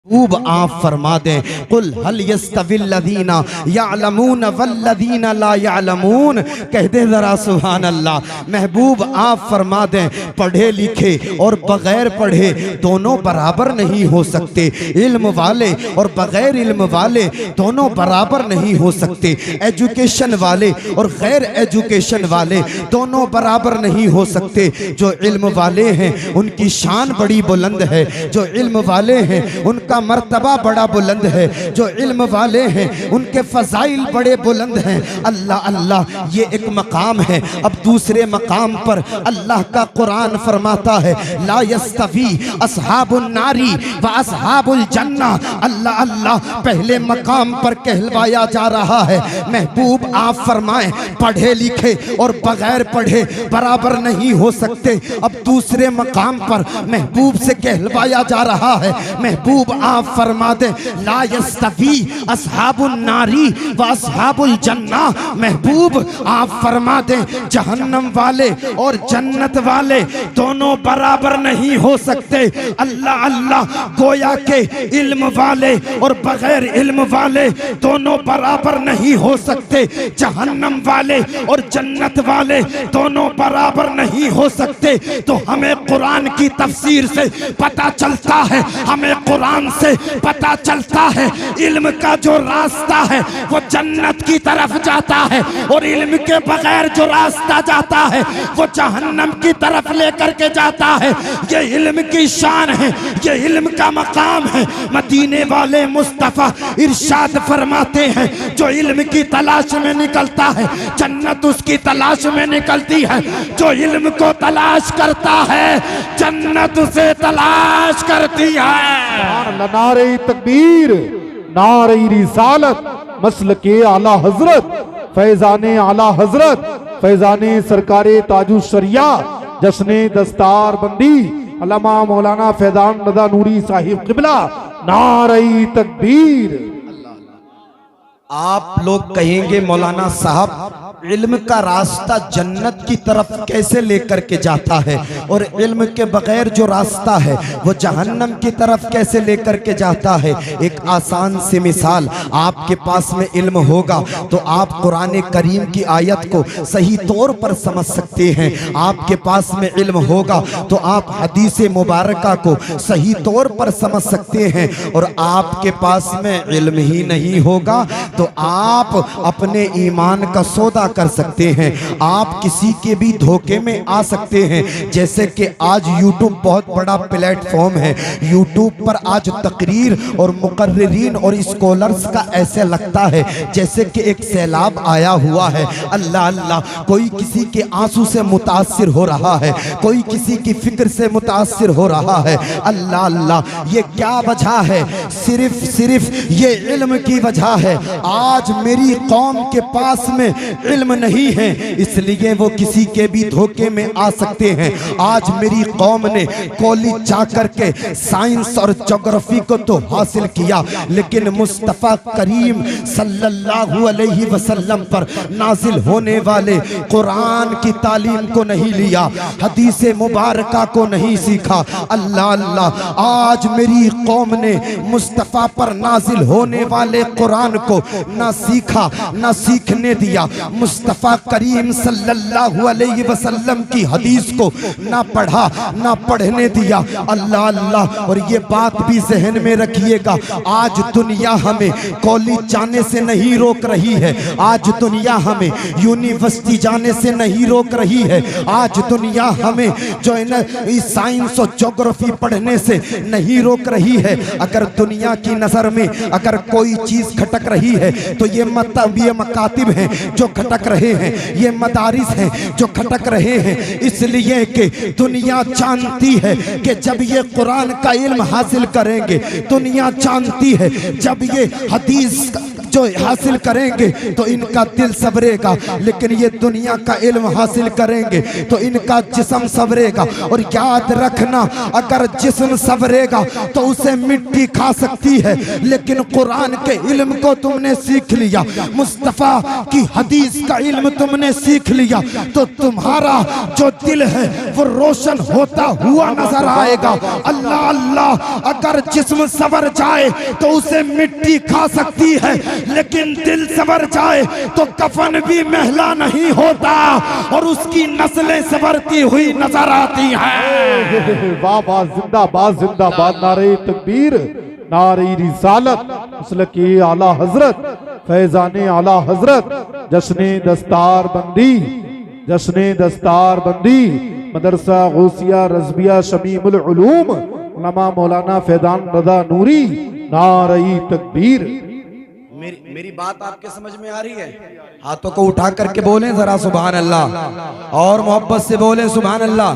खूब आप फरमा दें कुल हल यस्तविल्लज़ीना यअलमून वल्लज़ीना ला यअलमून। कह दे ज़रा सुभान अल्लाह। महबूब आप फरमा दें पढ़े लिखे और बग़ैर पढ़े दोनों बराबर नहीं हो सकते। इल्म वाले और बग़ैर इल्म वाले दोनों बराबर नहीं हो सकते। एजुकेशन वाले और गैर एजुकेशन वाले दोनों बराबर नहीं हो सकते। जो इल्म वाले हैं उनकी शान बड़ी बुलंद है, जो इल्म वाले हैं उनका मर्तबा बड़ा बुलंद है, जो इल्म वाले हैं उनके फजाइल बड़े बुलंद हैं। अल्लाह अल्लाह ये एक मकाम है। अब दूसरे मकाम पर अल्लाह का कुरान फरमाता है ला यस्तवी अस्हाबुन नारी व अस्हाबुल जन्ना। अल्लाह अल्लाह पहले मकाम पर कहलवाया जा रहा है महबूब आप फरमाएं पढ़े लिखे और बगैर पढ़े बराबर नहीं हो सकते। अब दूसरे मकाम पर महबूब से कहलवाया जा रहा है महबूब आप फरमा दे ला यस्तवी अस्हाबुन नारी व अस्हाबुल जन्ना। महबूब आप फरमा दे जहन्नम वाले और जन्नत वाले दोनों बराबर नहीं हो सकते। अल्लाह अल्लाह गोया के इल्म वाले और बगैर इल्म वाले दोनों बराबर नहीं हो सकते। जहन्नम वाले और जन्नत वाले दोनों बराबर नहीं हो सकते। तो हमें कुरान की तफसीर से पता चलता है, हमें कुरान से पता चलता है इल्म का जो रास्ता है वो जन्नत की तरफ जाता है और इल्म के बगैर जो रास्ता जाता है वो जहन्नम की तरफ लेकर के जाता है। ये इल्म की शान है, ये इल्म का मकाम है। मदीने वाले मुस्तफ़ा इरशाद फरमाते हैं जो इल्म की तलाश में निकलता है जन्नत उसकी तलाश में निकलती है। जो इल्म को तलाश करता है जन्नत उसे तलाश करती है। नारे तकबीर, नारे रिसालत, मसलके आला हजरत, फैजाने आला हजरत, फैजाने सरकारे ताजु शरिया, जश्ने दस्तार बंदी अल्लामा मौलाना फैजान रज़ा नूरी साहिब किबला। नारे तकबीर। आप लोग कहेंगे मौलाना साहब इल्म का रास्ता जन्नत की तरफ कैसे लेकर के जाता है और इल्म के बगैर जो रास्ता है वो जहन्नम की तरफ कैसे लेकर के जाता है। एक आसान सी मिसाल, आपके पास में इल्म होगा तो आप कुरान करीम की आयत को सही तौर पर समझ सकते हैं। आपके पास में इल्म होगा तो आप हदीस मुबारका को सही तौर पर समझ सकते हैं। और आपके पास में इल्म ही नहीं होगा तो आप अपने ईमान का सौदा कर सकते हैं, आप किसी के भी धोखे में आ सकते हैं। जैसे कि आज यूट्यूब बहुत बड़ा प्लेटफॉर्म है, यूट्यूब पर आज तकरीर और मुकर्रिरीन और स्कॉलर्स का ऐसे लगता है जैसे कि एक सैलाब आया हुआ है। अल्लाह अल्लाह कोई किसी के आंसू से मुतासिर हो रहा है, कोई किसी की फिक्र से मुतासिर हो रहा है। अल्लाह अल्लाह ये क्या वजह है? सिर्फ ये इल्म की वजह है। आज मेरी कौम के पास में इल्म नहीं है इसलिए वो किसी के भी धोखे में आ सकते हैं। आज मेरी कौम ने कॉलेज जाकर के साइंस और ज्योग्राफी को तो हासिल किया लेकिन मुस्तफ़ा करीम सल्लल्लाहु अलैहि वसल्लम पर नाजिल होने वाले कुरान की तालीम को नहीं लिया, हदीस मुबारका को नहीं सीखा। अल्लाह अल्लाह आज मेरी कौम ने मुस्तफ़ा पर नाजिल होने वाले कुरान को ना सीखा ना सीखने दिया, मुस्तफ़ा करीम सल्लल्लाहु अलैहि वसल्लम की हदीस को ना पढ़ा ना पढ़ने दिया। अल्लाह अल्लाह और ये बात भी जहन में रखिएगा आज दुनिया हमें कॉलेज जाने से नहीं रोक रही है, आज दुनिया हमें यूनिवर्सिटी जाने से नहीं रोक रही है, आज दुनिया हमें जो है ना साइंस और ज्योग्राफी पढ़ने से नहीं रोक रही है। अगर दुनिया की नज़र में अगर कोई चीज़ खटक रही है तो ये मकातिब हैं जो खटक रहे हैं, ये मदारिस हैं जो खटक रहे हैं। इसलिए कि दुनिया जानती है कि जब ये कुरान का इल्म हासिल करेंगे, दुनिया जानती है जब ये हदीस जो हासिल करेंगे तो इनका दिल सबरेगा, लेकिन ये दुनिया का इल्म हासिल करेंगे तो इनका जिस्म सबरेगा। और याद रखना, अगर जिस्म सबरेगा तो उसे मिट्टी खा सकती है, लेकिन कुरान के इल्म को तुमने सीख लिया, मुस्तफा की हदीस का इल्म तुमने सीख लिया, तो तुम्हारा जो दिल है वो रोशन होता हुआ नजर आएगा। अल्लाह अल्लाह, अगर जिस्म सवर जाए तो उसे मिट्टी खा सकती है, लेकिन दिल सवर जाए तो कफन भी महला नहीं होता और उसकी नस्लें सवरती हुई नजर आती हैं। वाह वाह, जिंदाबाद जिंदाबाद, नारे तकबीर, नारे रिसालत, मसलके आला हजरत, फैजाने आला हजरत, जश्ने दस्तार बंदी, जश्ने दस्तार बंदी, मदरसा गौसिया रज़बिया शमीमुल उलूम, उलमा मौलाना फैजान रज़ा नूरी, नारे तकबीर। मेरी बात आपके समझ में आ रही है? हाथों को उठा करके बोलें जरा सुभान अल्लाह, और मोहब्बत से बोलें सुभान अल्लाह।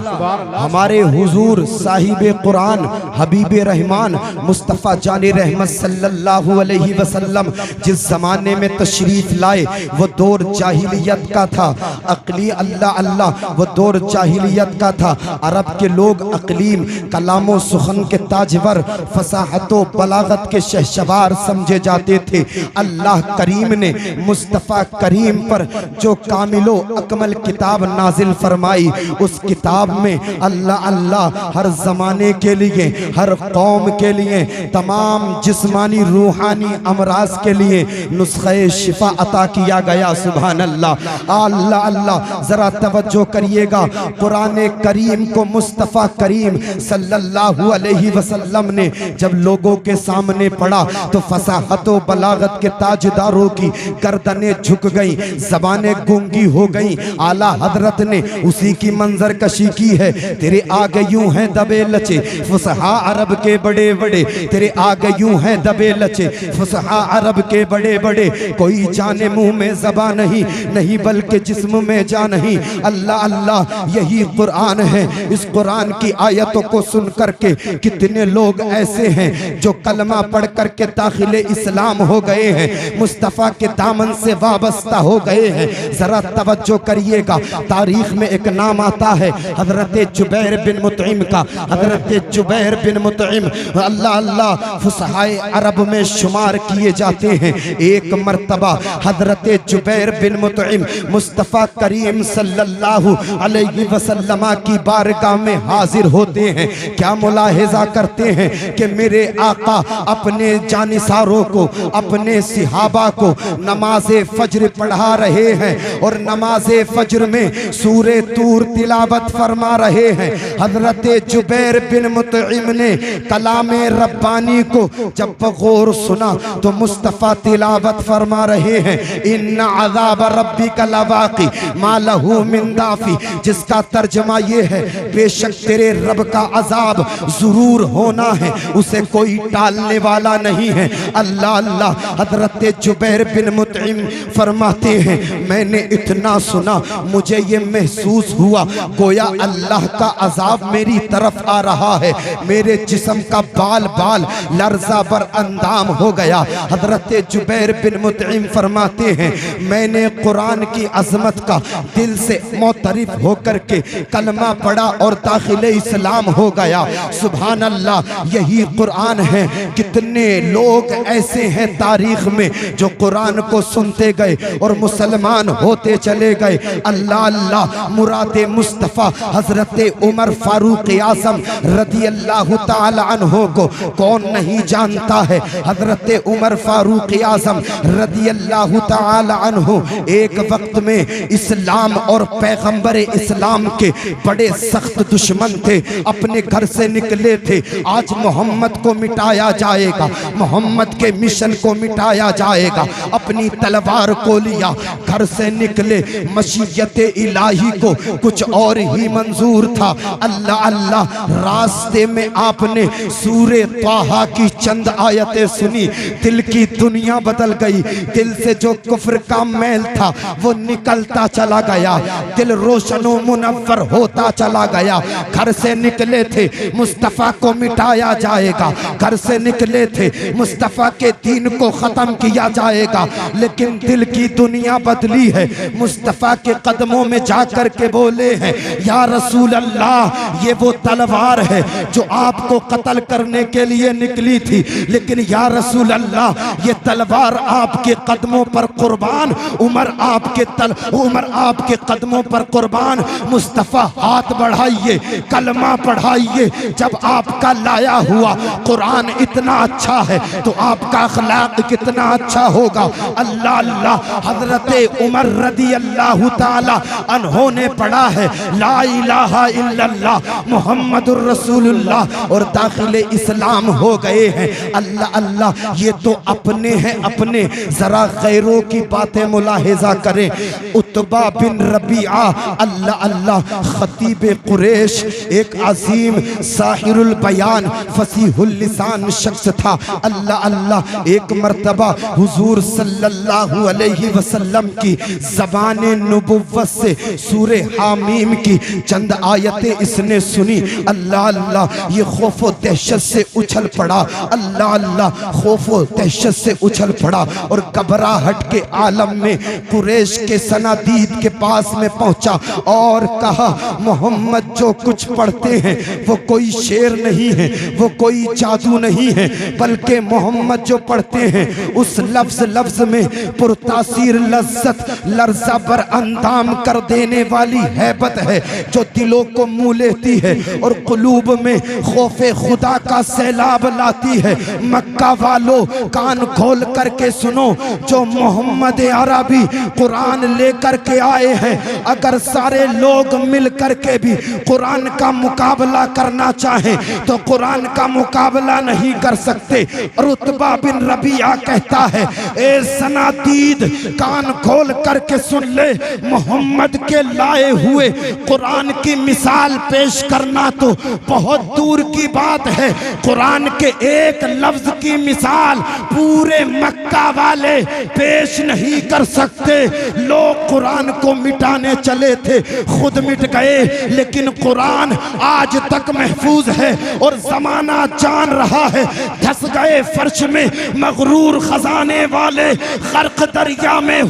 हमारे हुजूर साहिबे कुरान हबीबे रहमान मुस्तफ़ा जाने रहमत सल्लल्लाहु अलैहि वसल्लम जिस जमाने में तशरीफ लाए वो दौर जाहिलियत का था। अकली अल्लाह अल्लाह, वो दौर जाहिलियत का था। अरब के लोग अकलीम, कलामो सुखन के ताजवर, फसाहतो बलागत के शहसवार समझे जाते थे। अल्लाह करीम ने मुस्तफ़ा करीम पर जो कामिलो अकमल किताब नाजिल फरमाई, उस किताब में अल्लाह अल्लाह हर जमाने के लिए, हर कौम के लिए, तमाम जिस्मानी रूहानी अमराज के लिए नुस्खे शिफा अता किया गया। सुभान अल्लाह, अल्लाह अल्लाह। जरा तवज्जो करिएगा, कुरान करीम को मुस्तफ़ा करीम सल्लल्लाहु अलैहि वसल्लम ने जब लोगों के सामने पढ़ा तो फसाहतो बलागत के ताजदारों की गर्दनें झुक गई, जबानें गूंगी हो गई। आला हजरत ने उसी की मंजर कशी की है। तेरे आगे यूं हैं दबे लचे फुसहा अरब के बड़े बड़े, तेरे आगे यूं हैं दबे लचे फुसहा अरब के बड़े बड़े। कोई जाने मुंह में ज़बा नहीं, नहीं बल्कि जिस्म में जा नहीं। अल्लाह अल्लाह, यही कुरान है। इस कुरान की आयतों को सुन करके कितने लोग ऐसे हैं जो कलमा पढ़ करके दाखिले इस्लाम हो गए हैं, मुस्तफ़ा के दामन से वाबस्ता हो गए हैं। जरा तवज्जो करिएगा, तारीख में एक नाम आता है हजरत जुबैर बिन मुतइम का। हजरत जुबैर बिन मुतइम अल्लाह अल्लाह फुसहाए अरब में शुमार किए जाते हैं। एक मर्तबा हजरत जुबैर बिन मुतइम मुस्तफ़ा करीम सल्लल्लाहु अलैहि वसल्लम की बारगाह में हाजिर होते हैं। क्या मुलाहिजा करते हैं कि मेरे आका अपने जानिसारों को, अपने सिहाबा को नमाज़े फज्र पढ़ा रहे हैं और नमाज़े फज्र में सूरे तूर तिलावत फरमा रहे हैं। हजरत जुबैर बिन मुतइम ने कलामे रब्बानी को जब गौर सुना तो मुस्तफ़ा तिलावत फरमा रहे हैं, इन्ना अज़ाब रब्बिका लवाक़ी मा लहू मिन दाफ़ी, जिसका तर्जमा ये है बेशक तेरे रब का अजाब जरूर होना है, उसे कोई टालने वाला नहीं है। अल्लाह अल्लाह। हजरत जुबैर बिन मुतइम फरमाते हैं, मैंने इतना सुना मुझे ये महसूस हुआ गोया अल्लाह का अजाब मेरी तरफ आ रहा है। मेरे जिस्म का बाल बाल लर्जा बर अंदाम हो गया। हजरत जुबैर बिन मुतइम फरमाते हैं, मैंने कुरान की अजमत का दिल से मोतरिफ होकर के कलमा पढ़ा और दाखिले इस्लाम हो गया। सुभान अल्लाह, यही कुरान है। कितने लोग ऐसे हैं तारीख में जो कुरान को सुनते गए और मुसलमान होते चले गए। अल्लाह अल्लाह। मुरादे मुस्तफ़ा हजरत उमर फारूक आज़म रदी अल्लाह ताला अन्हो को कौन नहीं जानता है। हजरत उमर फारूक आज़म रदी अल्लाह ताला अन्हो एक वक्त में इस्लाम और पैगंबर इस्लाम के बड़े सख्त दुश्मन थे। अपने घर से निकले थे, आज मोहम्मद को मिटाया जाएगा, मोहम्मद के मिशन को मिटाया जाएगा। अपनी तलवार को लिया, घर से निकले। मशीयत इलाही को कुछ और ही मंजूर था। अल्लाह अल्लाह। रास्ते में आपने सूरे ताहा की चंद आयतें सुनी, दिल की दुनिया बदल गई। दिल से जो कुफ्र का मैल था वो निकलता चला गया, दिल रोशनो मुनव्वर होता चला गया। घर से निकले थे, मुस्तफ़ा को मिटाया जाएगा। घर से निकले थे, मुस्तफ़ा के दीन को खत्म खत्म किया जाएगा, लेकिन दिल की दुनिया बदली है। मुस्तफ़ा के कदमों में जाकर के बोले हैं, या रसूल अल्लाह, ये वो तलवार है जो आपको कत्ल करने के लिए निकली थी, लेकिन या रसूल अल्लाह, ये तलवार आपके कदमों पर कुर्बान, उमर आपके कदमों पर कुर्बान। मुस्तफ़ा हाथ बढ़ाइए, कलमा पढ़ाइए। जब आपका लाया हुआ कुरान इतना अच्छा है तो आपका अखलाक कितना अच्छा होगा। अल्लाह अल्लाह। हजरत उमर रदी अल्लाह ताला अन्हों ने पढ़ा है ला इलाहा इल्लल्लाह मुहम्मदुर रसूलुल्लाह और दाखिले इस्लाम हो गए हैं। अल्लाह अल्लाह। ये तो अपने हैं अपने, जरा गैरों की बातें मुलाहिजा करें। उतबा बिन रबीआ अल्लाह अल्लाह खतीब कुरैश, एक अजीम साहिरुल बयान फसीहुल लिसान शख्स था। अल्लाह अल्लाह। एक मर्तबा हुजूर सल्लल्लाहु अलैहि वसल्लम की ज़बाने नुबुव्वत से सूरे हामीम की चंद आयतें इसने सुनी। अल्लाह अल्लाह। ये खौफ व दहशत से उछल पड़ा। अल्लाह अल्लाह। खौफ व दहशत से उछल पड़ा और घबराहट के आलम में कुरैश के सनादीद के पास में पहुंचा और कहा, मोहम्मद जो कुछ पढ़ते हैं वो कोई शेर नहीं है, वो कोई जादू नहीं है, बल्कि मोहम्मद जो पढ़ते हैं उस लफ्ज में पुरतासीर लज्जत लर्जा बर अंदाम कर देने वाली हैबत है जो दिलों को मुँह लेती है और कुलूब में खौफे खुदा का सैलाब लाती है। मक्का वालों कान खोल करके सुनो, जो मोहम्मद अरबी कुरान लेकर के आए हैं, अगर सारे लोग मिल करके भी कुरान का मुकाबला करना चाहें तो कुरान का मुकाबला नहीं कर सकते। रुतबा बिन रबिया कहता है, ए सनादीद कान खोल करके सुन ले, मोहम्मद के लाए हुए कुरान की मिसाल पेश करना तो बहुत दूर की बात है। कुरान के एक लफ्ज की मिसाल पूरे मक्का वाले पेश नहीं कर सकते। लोग कुरान को मिटाने चले थे, खुद मिट गए, लेकिन कुरान आज तक महफूज है और जमाना जान रहा है। धस गए फर्श में मगरूर खजाने वाले, खर्क दरिया में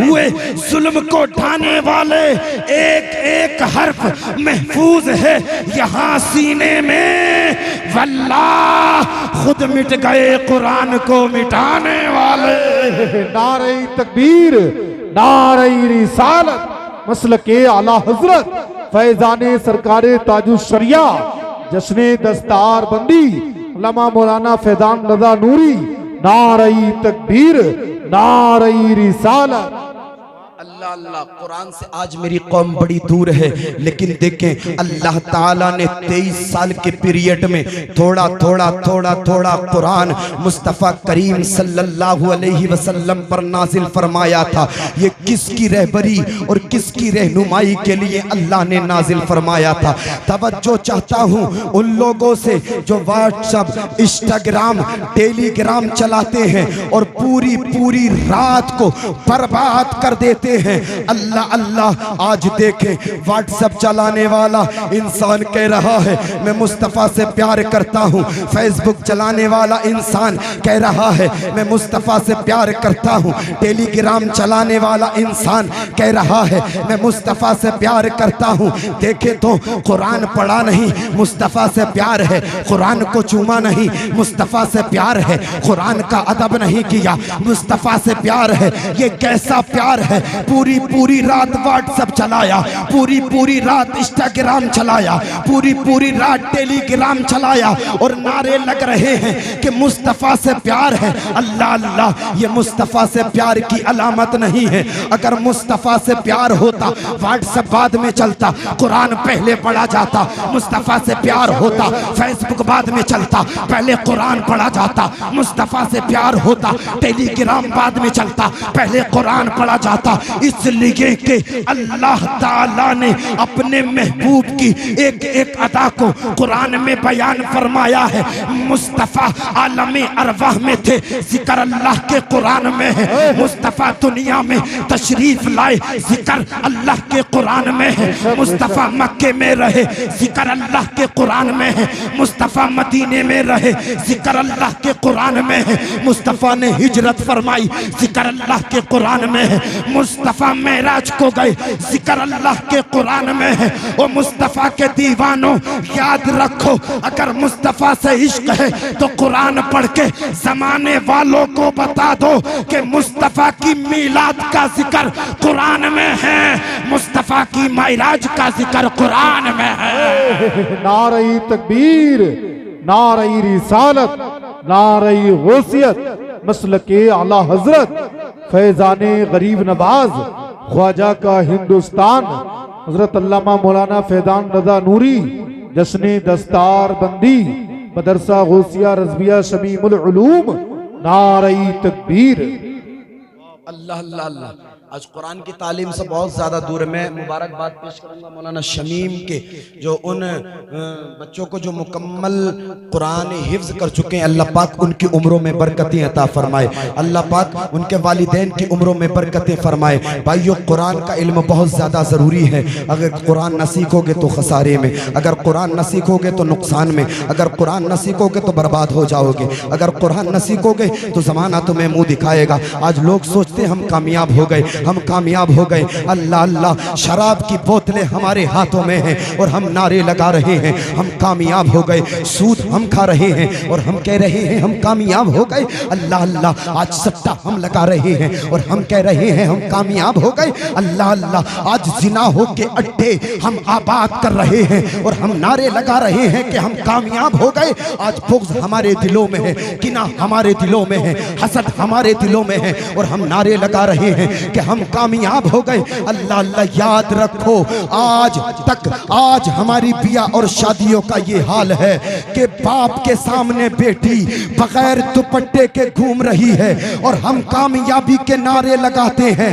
हुए जुल्म को ढाने वाले, एक एक हर्फ महफूज है यहाँ सीने में। वल्लाह खुद मिट गए कुरान को मिटाने वाले। नारे तकबीर, नारे रिसालत, मसलके आला हजरत, फैजाने सरकारे ताजु शरिया, जश्ने दस्तार बंदी, उलमा मौलाना फैजान रजा नूरी। नारे तकबीर, नारे रिसालत। अल्लाह अल्लाह। कुरान से आज मेरी कौम बड़ी दूर है, लेकिन देखें अल्लाह ताला ने 23 साल के पीरियड में थोड़ा थोड़ा कुरान मुस्तफ़ा करीम सल्लल्लाहु अलैहि वसल्लम पर नाजिल फरमाया था। ये किसकी रहबरी और किसकी रहनुमाई के लिए अल्लाह ने नाजिल फरमाया था। तवज्जो चाहता हूँ उन लोगों से जो व्हाट्सएप, इंस्टाग्राम, टेलीग्राम चलाते हैं और पूरी रात को बर्बाद कर देते हैं। अल्लाह अल्लाह। आज देखें व्हाट्सएप चलाने वाला इंसान कह रहा है मैं मुस्तफ़ा से प्यार करता हूँ। फेसबुक चलाने वाला इंसान कह रहा है मैं मुस्तफ़ा से प्यार करता हूँ। टेलीग्राम चलाने वाला इंसान कह रहा है मैं मुस्तफ़ा से प्यार करता हूँ। देखे तो कुरान पढ़ा नहीं, मुस्तफ़ा से प्यार है। कुरान को चूमा नहीं, मुस्तफ़ा से प्यार है। कुरान का अदब नहीं किया, मुस्तफ़ा से प्यार है। ये कैसा प्यार है। पूरी रात व्हाट्सएप चलाया, पूरी रात इंस्टाग्राम चलाया, पूरी रात टेलीग्राम चलाया और नारे लग रहे हैं कि मुस्तफ़ा से प्यार है। अल्लाह अल्लाह। ये मुस्तफ़ा से प्यार की अलामत नहीं है। अगर मुस्तफ़ा से प्यार होता व्हाट्सएप बाद में चलता, कुरान पहले पढ़ा जाता। मुस्तफ़ा से प्यार होता फेसबुक बाद में चलता, पहले कुरान पढ़ा जाता। मुस्तफ़ा से प्यार होता टेलीग्राम बाद में चलता, पहले कुरान पढ़ा जाता। इस इसलिए कि अल्लाह ताला ने अपने महबूब की एक एक अदा को कुरान में बयान फरमाया है। मुस्तफ़ा आलम अरवाह में थे, जिक्र अल्लाह के कुरान में है। मुस्तफ़ा दुनिया में तशरीफ लाए, जिक्र अल्लाह के कुरान में है। मुस्तफ़ा मक्के में रहे, जिक्र अल्लाह के कुरान में है। मुस्तफ़ा मदीने में रहे, जिक्र अल्लाह के कुरान में है। मुस्तफ़ा ने हिजरत फरमाई, जिक्र अल्लाह के कुरान में है। मुस्तफ़ा मेराज को गए, जिक्र अल्लाह के कुरान में है। वो मुस्तफ़ा के दीवानों याद रखो, अगर मुस्तफ़ा से इश्क है तो कुरान पढ़ के जमाने वालों को बता दो कि मुस्तफ़ा की मीलाद का जिक्र कुरान में है, मुस्तफ़ा की मायराज का जिक्र कुरान में है। नारे तकबीर, नारे रिसालत, नारे गौसियत, मसलके आला हजरत, फैजाने गरीब नवाज, ख्वाजा का हिंदुस्तान, हजरत अल्लामा मौलाना फैजान रजा नूरी, जश्ने दस्तार बंदी, मदरसा गौसिया रज़विया शमीमुल उलूम, नारे तकबीर। अल्लाह अल्लाह अल्लाह। आज कुरान की तालीम से बहुत ज़्यादा दूर है। मैं मुबारकबाद पेश करूँगा मौलाना शमीम के, जो उन बच्चों को जो मुकम्मल कुरान हिफ्ज़ कर चुके हैं। अल्लाह पाक उनकी उम्रों में बरकतें अता फरमाए, अल्लाह पाक उनके वालिदैन की उम्रों में बरकतें फरमाए। भाइयों, कुरान का इल्म बहुत ज़्यादा ज़रूरी है। अगर कुरान न सीखोगे तो खसारे में, अगर कुरान न सीखोगे तो नुकसान में, अगर कुरान न सीखोगे तो बर्बाद हो जाओगे, अगर कुरान न सीखोगे तो ज़माना तुम्हें मुँह दिखाएगा। आज लोग सोचते हम कामयाब हो गए, हम कामयाब हो गए। अल्लाह अल्लाह, शराब की बोतलें हमारे हाथों में हैं और हम नारे लगा रहे हैं हम कामयाब हो गए। सूद हम खा रहे हैं और हम कह रहे हैं हम कामयाब हो गए। अल्लाह अल्लाह, आज सट्टा हम लगा रहे हैं और हम कह रहे हैं हम कामयाब हो गए। अल्लाह अल्लाह, आज जिना हो के अड्डे हम आबाद कर रहे हैं और हम नारे लगा रहे हैं कि हम कामयाब हो गए। आज बुग़्ज़ हमारे दिलों में है, किना हमारे दिलों में है, हसद हमारे दिलों में है और हम नारे लगा रहे हैं कि हम कामयाब हो गए। अल्लाह अल्लाह, याद रखो आज तक, आज हमारी बिया और शादियों का ये हाल है कि बाप के सामने बेटी बगैर दुपट्टे के घूम रही है और हम कामयाबी के नारे लगाते हैं।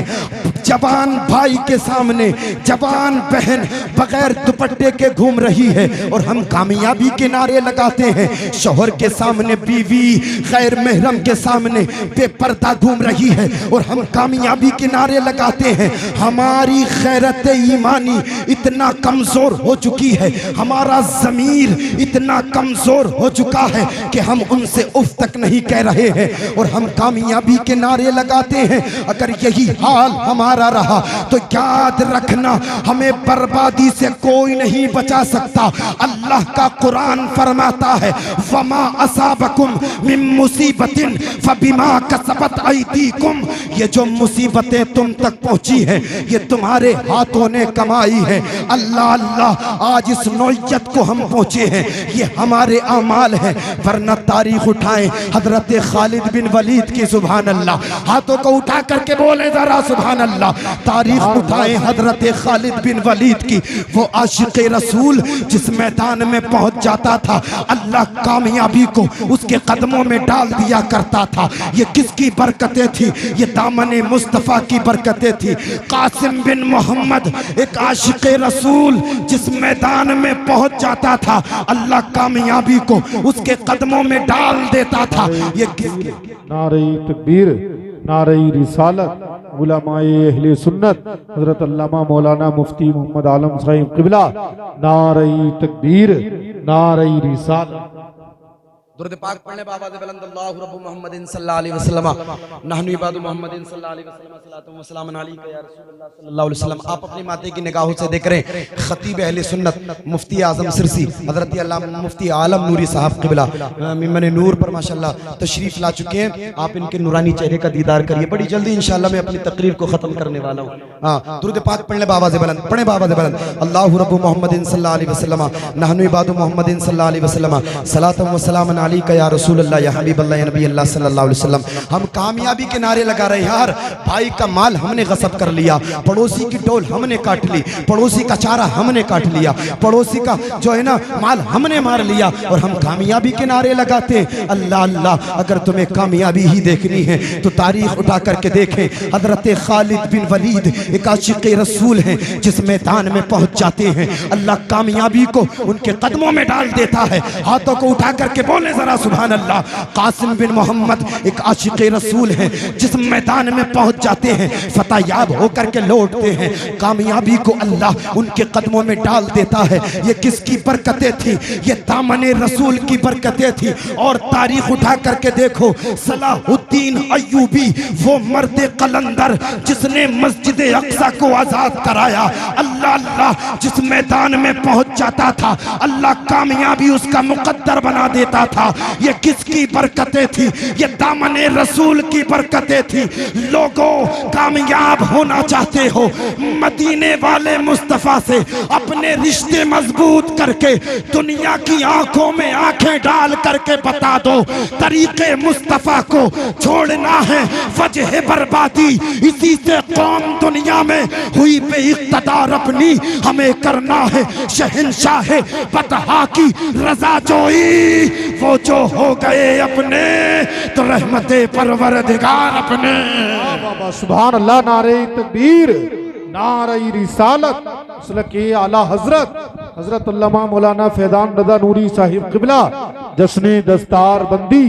जवान भाई के सामने जवान बहन बगैर दुपट्टे के घूम रही है और हम कामयाबी के नारे लगाते हैं। शौहर के सामने बीवी गैर महरम के सामने बेपर्दा घूम रही है और हम कामयाबी के नारे लगाते हैं। हमारी गैरत ईमानी इतना कमजोर हो चुकी है, हमारा ज़मीर इतना कमजोर हो चुका है कि हम उनसे उफ तक नहीं कह रहे हैं और हम कामयाबी के नारे लगाते हैं। अगर यही हाल हमारा रहा तो याद रखना, हमें बर्बादी से कोई नहीं बचा सकता। अल्लाह का कुरान फरमाता है, फमा असाबकुम मिन मुसीबतिन फबिमा कसबत अयदीकुम, ये जो मुसीबतें तुम तक पहुंची है ये तुम्हारे हाथों ने कमाई है। अल्लाह अल्लाह, आज इस नौयत को हम पहुंचे हैं ये हमारे अमाल है, वरना तारीख उठाएं हजरत खालिद बिन वलीद की, सुभान अल्लाह, हाथों को उठा करके बोले जरा सुभान अल्लाह। तारीख उठाएं हजरत खालिद बिन वलीद की, वो आशिक रसूल जिस मैदान में पहुंच जाता था अल्लाह कामयाबी को उसके कदमों में डाल दिया करता था। ये किसकी बरकतें थी? ये दामने मुस्तफ़ा की बरकतें थी। कासिम बिन मोहम्मद एक आशिक रसूल जिस मैदान में पहुंच जाता था अल्लाह कामयाबी को उसके कदमों में डाल देता था। ये किसकी? नारे तकबीर, नारे रिसालत, उलमाए अहले सुन्नत, हजरत अल्लामा मौलाना मुफ्ती मोहम्मद आलम साहिब क़िबला, नारे तकबीर, नारे रिसालत। दुरूद पाक पढ़ने बाबा बुलंद अल्लाहु रब्बु मुहम्मदिन सल्लल्लाहु अलैहि वसल्लम, नहनु इबादु मुहम्मदिन सल्लल्लाहु अलैहि वसल्लम, सलातु व सलामुन अलैका या रसूलल्लाह सल्लल्लाहु अलैहि वसल्लम। आप अपनी माते की निगाहों से देख रहे हैं खतीब अहले सुन्नत मुफ्ती आजम सिरसी हजरत अल्लामा मुफ्ती आलम नूरी साहब क़िबला मिम्बर नूर पर माशाअल्लाह तशरीफ ला चुके हैं। आप इनके नूरानी चेहरे का दीदार करिए। बड़ी जल्दी इंशाअल्लाह मैं अपनी तकरीर को खत्म करने वाला हूँ। हाँ, दुरूद पाक पढ़ने बाबा से बुलंद, पढ़े बाबा से बुलंद, अल्लाहु रब्बु मुहम्मदिन सल्लल्लाहु अलैहि वसल्लम, नहनु इबादु मुहम्मदिन सल्लल्लाहु अलैहि वसल्लम, सलातु व सलामुन अलैका या रसूल अल्लाह या हबीब अल्लाह या नबी अल्लाह सल्लल्लाहु अलैहि वसल्लम। हम कामयाबी के नारे लगा रहे हैं यार। भाई का माल हमने गसब कर लिया, पड़ोसी की डोल हमने काट ली, पड़ोसी का चारा हमने काट लिया, पड़ोसी का जो है ना माल हमने मार लिया, और हम कामयाबी के नारे लगाते हैं। अल्लाह अल्लाह, अगर तुम्हें कामयाबी ही देखनी है तो तारीख उठा करके देखें। हजरत खालिद बिन वलीद एक आशिक रसूल हैं, जिस मैदान में पहुंच जाते हैं अल्लाह कामयाबी को उनके कदमों में डाल देता है। हाथों को उठा करके बोले जरा सुभान अल्लाह। कासिम बिन मोहम्मद एक आशिक रसूल हैं, जिस मैदान में पहुंच जाते हैं फतहयाब होकर के लौटते हैं, कामयाबी को अल्लाह उनके कदमों में डाल देता है। ये किसकी बरकतें थी? ये दामने रसूल की बरकतें थी। और तारीख उठा करके देखो, सलाहुद्दीन अय्यूबी वो मर्द कलंदर जिसने मस्जिद अक्सा को आजाद कराया, अल्लाह अल्लाह जिस मैदान में पहुंच जाता था अल्लाह कामयाबी उसका मुकद्दर बना देता था। ये किसकी बरकतें थी? ये दामने रसूल की बरकतें थी। लोगों, कामयाब होना चाहते हो, मदीने वाले मुस्तफा से अपने रिश्ते मजबूत करके दुनिया की आंखों में आंखें डाल करके बता दो, तरीके मुस्तफा को छोड़ना है वजह बर्बादी। इसी से कौम दुनिया में हुई बेइख्तियार अपनी, हमें करना है शहंशाह बतहा की रजा जोई। वो जो हो गए अपने तो रहमते परवरदिगार अपने। सुभान अल्लाह, नारे तकबीर, नारे रिसालत, मसलके आला हजरत हजरत अल्लामा मौलाना फैजान रज़ा नूरी साहिब क़िबला, जश्न दस्तार बंदी,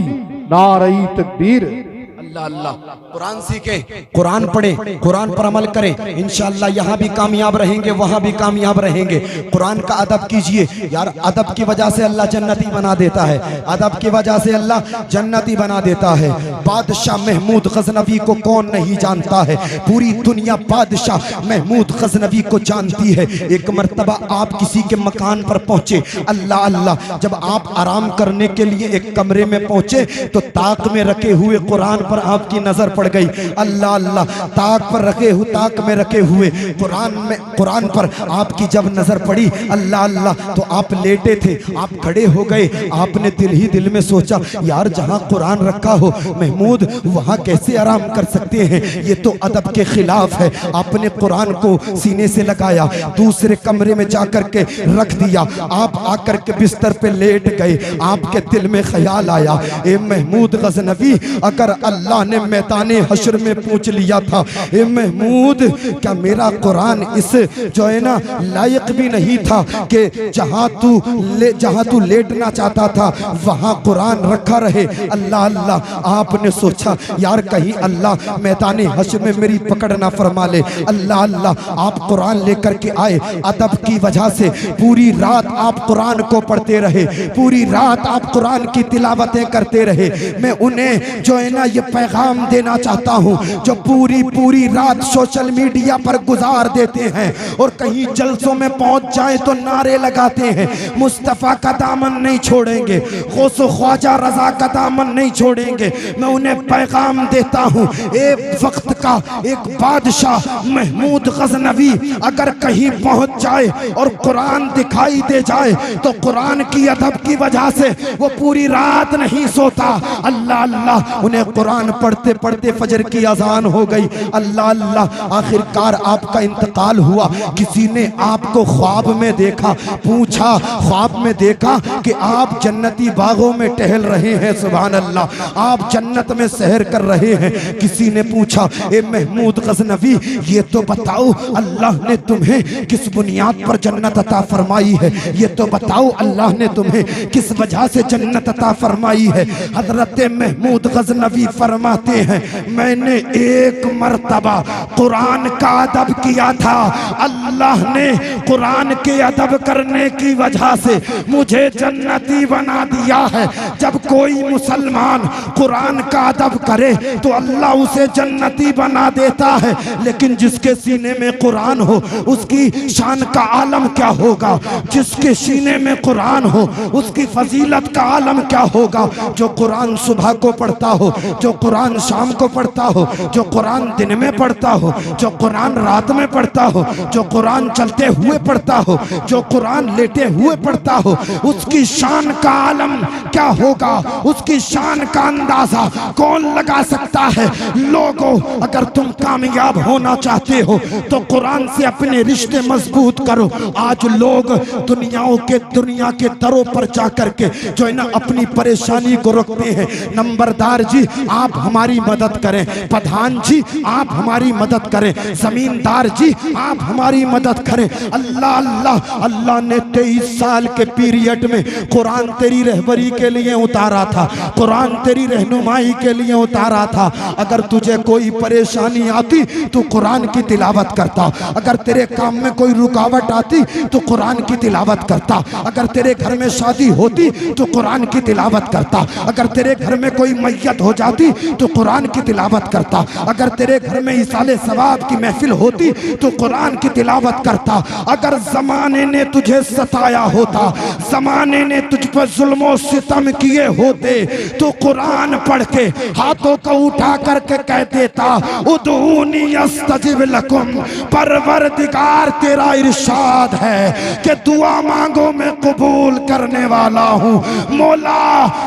नारे तकबीर। अल्लाह अल्लाह, कुरान सीखे, कुरान पढ़े, कुरान पर अमल करें, इंशाअल्लाह यहाँ भी कामयाब रहेंगे, वहाँ भी कामयाब रहेंगे। कुरान का अदब कीजिए यार, अदब की वजह से अल्लाह जन्नती बना देता है, अदब की वजह से अल्लाह जन्नती बना देता है। बादशाह महमूद गजनवी को कौन नहीं जानता है? पूरी दुनिया बादशाह महमूद गजनवी को जानती है। एक मर्तबा आप किसी के मकान पर पहुंचे, अल्लाह अल्लाह, जब आप आराम करने के लिए एक कमरे में पहुंचे तो ताक में रखे हुए कुरान पर आपकी नजर पड़ गई। अल्लाह अल्लाह, ताक पर रखे हुए, ताक में रखे हुए कुरान पर आपकी जब नजर पड़ी, अल्लाह अल्लाह, तो आप लेटे थे, आप खड़े हो गए। आपने दिल ही दिल में सोचा, यार जहां कुरान रखा हो महमूद, वहां कैसे आराम कर सकते हैं? ये तो अदब के खिलाफ है। आपने कुरान को सीने से लगाया, दूसरे कमरे में जाकर के रख दिया। आप आकर के बिस्तर पे लेट गए। आपके दिल में ख्याल आया, ए महमूद गजनवी, अगर अल्लाह ने मैदाने हश्र में पूछ लिया था, ए महमूद, क्या मेरा कुरान इस जो है ना लायक भी नहीं था कि जहां तू लेटना चाहता था वहां कुरान रखा रहे? अल्लाह अल्लाह, आपने सोचा यार कहीं अल्लाह मैदाने हश्र में मेरी पकड़ ना फरमा ले। अल्लाह अल्लाह, आप कुरान लेकर के आए। अदब की वजह से पूरी रात आप कुरान को पढ़ते रहे, पूरी रात आप कुरान की तिलावतें करते रहे। मैं उन्हें जो है ना ये पैगाम देना चाहता हूँ जो पूरी रात सोशल मीडिया पर गुजार देते हैं और कहीं जलसों में पहुंच जाए तो नारे लगाते हैं, मुस्तफ़ा का दामन नहीं छोड़ेंगे, गौसो ख्वाजा रजा का दामन नहीं छोड़ेंगे। मैं उन्हें पैगाम देता हूँ, एक वक्त का एक बादशाह महमूद गजनवी अगर कहीं पहुंच जाए और कुरान दिखाई दे जाए तो कुरान की अदब की वजह से वो पूरी रात नहीं सोता। अल्लाह अल्लाह, उन्हें कुरान पढ़ते पढ़ते फजर की अजान हो गई। अल्लाह अल्लाह, आखिरकार आपका इंतकाल हुआ। किसी ने आपको ख्वाब में देखा, पूछा, ख्वाब में देखा कि आप जन्नती बागों में टहल रहे हैं, सुभान अल्लाह, आप जन्नत में सहर कर रहे हैं। किसी ने पूछा, ए महमूद गजनवी, ये तो बताओ अल्लाह ने तुम्हें किस बुनियाद पर जन्नत अता फरमाई है? ये तो बताओ अल्लाह ने तुम्हें किस वजह से जन्नत अता फरमाई है? हजरत महमूद गजनवी फरमाते हैं, मैंने एक मर्तबा कुरान का अदब किया था, अल्लाह ने कुरान के अदब करने की वजह से मुझे जन्नती बना दिया है। जब कोई मुसलमान कुरान का अदब करे तो अल्लाह उसे जन्नती बना देता है, लेकिन जिसके सीने में कुरान हो उसकी शान का आलम क्या होगा? जिसके सीने में कुरान हो उसकी फजीलत का आलम क्या होगा? जो कुरान सुबह को पढ़ता हो, जो कुरान शाम को पढ़ता हो, जो कुरान दिन में पढ़ता हो, जो कुरान रात में पढ़ता हो, जो कुरान चलते हुए पढ़ता हो, जो कुरान लेटे हुए पढ़ता हो, उसकी शान का आलम क्या होगा, उसकी शान का अंदाजा कौन लगा सकता है। लोगों, अगर तुम कामयाब होना चाहते हो तो कुरान से अपने रिश्ते मजबूत करो। आज लोग दुनिया के दरों पर जाकर के जो है ना अपनी परेशानी को रोकते हैं। नंबरदार जी आप हमारी मदद करें, प्रधान जी आप हमारी मदद करें, जमींदार जी आप हमारी मदद करें। अल्लाह अल्लाह अल्लाह ने 23 साल के पीरियड में कुरान तेरी रहबरी के लिए उतारा था, कुरान तेरी रहनुमाई के लिए उतारा था। अगर तुझे कोई परेशानी आती तो कुरान की तिलावत करता, अगर तेरे काम में कोई रुकावट आती तो कुरान की तिलावत करता, अगर तेरे घर में शादी होती तो कुरान की तिलावत करता, अगर तेरे घर में कोई मैयत हो जाती तो कुरान की तिलावत करता, अगर तेरे घर में इसाले सवाब की महफिल होती तो कुरान की तिलावत करता। अगर जमाने ने तुझे सताया होता, जमाने ने तुझ पर जुल्म सितम किए होते तो कुरान पढ़ के हाथों को उठा करके कह देता उदूनी अस्तजिब लकुम। परवरदिगार तेरा इरशाद है कि दुआ मांगो मैं कबूल करने वाला हूँ। मौला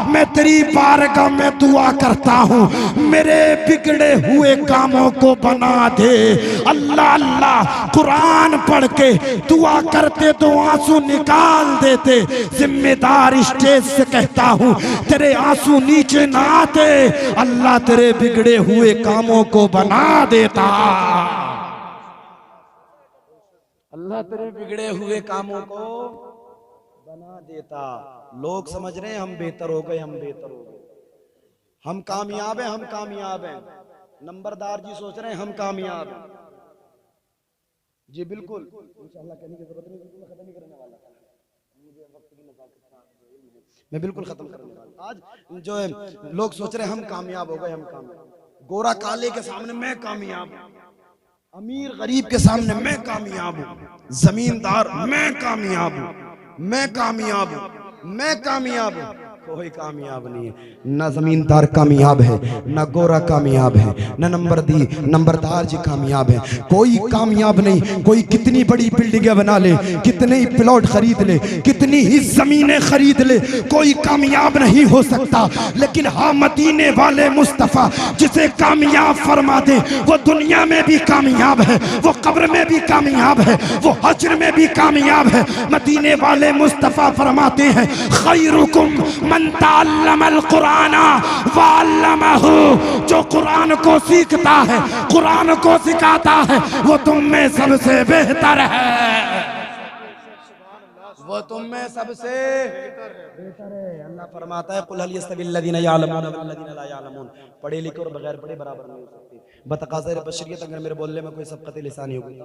मैं तेरी बारगाह में दुआ करता हूँ, मेरे बिगड़े हुए कामों को बना दे। अल्लाह अल्लाह कुरान पढ़ के दुआ करते तो आंसू निकाल देते। जिम्मेदार स्टेज से कहता हूँ तेरे आंसू नीचे ना आते, अल्लाह तेरे बिगड़े हुए कामों को बना देता। अल्लाह तेरे बिगड़े हुए कामों को बना देता। लोग समझ रहे हैं हम बेहतर हो गए, हम बेहतर हो गए, हम कामयाब हैं, हम कामयाब हैं। नंबरदार जी सोच रहे हैं हम कामयाब हैं। जी बिल्कुल, इंशाअल्लाह कहने की जरूरत नहीं, बिल्कुल खत्म ही करने वाला, मुझे वक्त की नज़ाकत मैं बिल्कुल खत्म करने वाला। आज जो है लोग सोच रहे हैं हम कामयाब हो गए, हम कामयाब। गोरा काले के सामने मैं कामयाब हूं, अमीर गरीब के सामने मैं कामयाब हूं, जमींदार मैं कामयाब हूं, मैं कामयाब हूं, मैं कामयाब हूं। कोई कामयाब नहीं है, ना जमींदार कामयाब है, ना गोरा कामयाब है, ना नंबरदार जी कामयाब है। कोई कामयाब नहीं। कोई कितनी बड़ी बिल्डिंगें बना ले, कितने ही प्लॉट खरीद ले, कितनी ही जमीनें खरीद ले, कोई कामयाब नहीं हो सकता। लेकिन हाँ, मदीने वाले मुस्तफा जिसे कामयाब फरमा दे वो दुनिया में भी कामयाब है, वो कब्र में भी कामयाब है, वो हश्र में भी कामयाब है। मदीने वाले मुस्तफा फरमाते हैं खैरुकुम मन तअल्लमल कुराना व अल्लमहु। जो कुरान को सीखता है, कुरान को सिखाता है, वो तुम में सबसे बेहतर है, वो तुम में सबसे बेहतर है। अल्लाह फरमाता है कुल हल यस्तविल लज़ीना यअलमून वल लज़ीना ला यअलमून। पढ़े लिखे और बगैर पढ़े बराबर नहीं हो सकते। बतकाज़े बशरियत अगर मेरे बोलने में कोई सबक़त लिसानी होगी।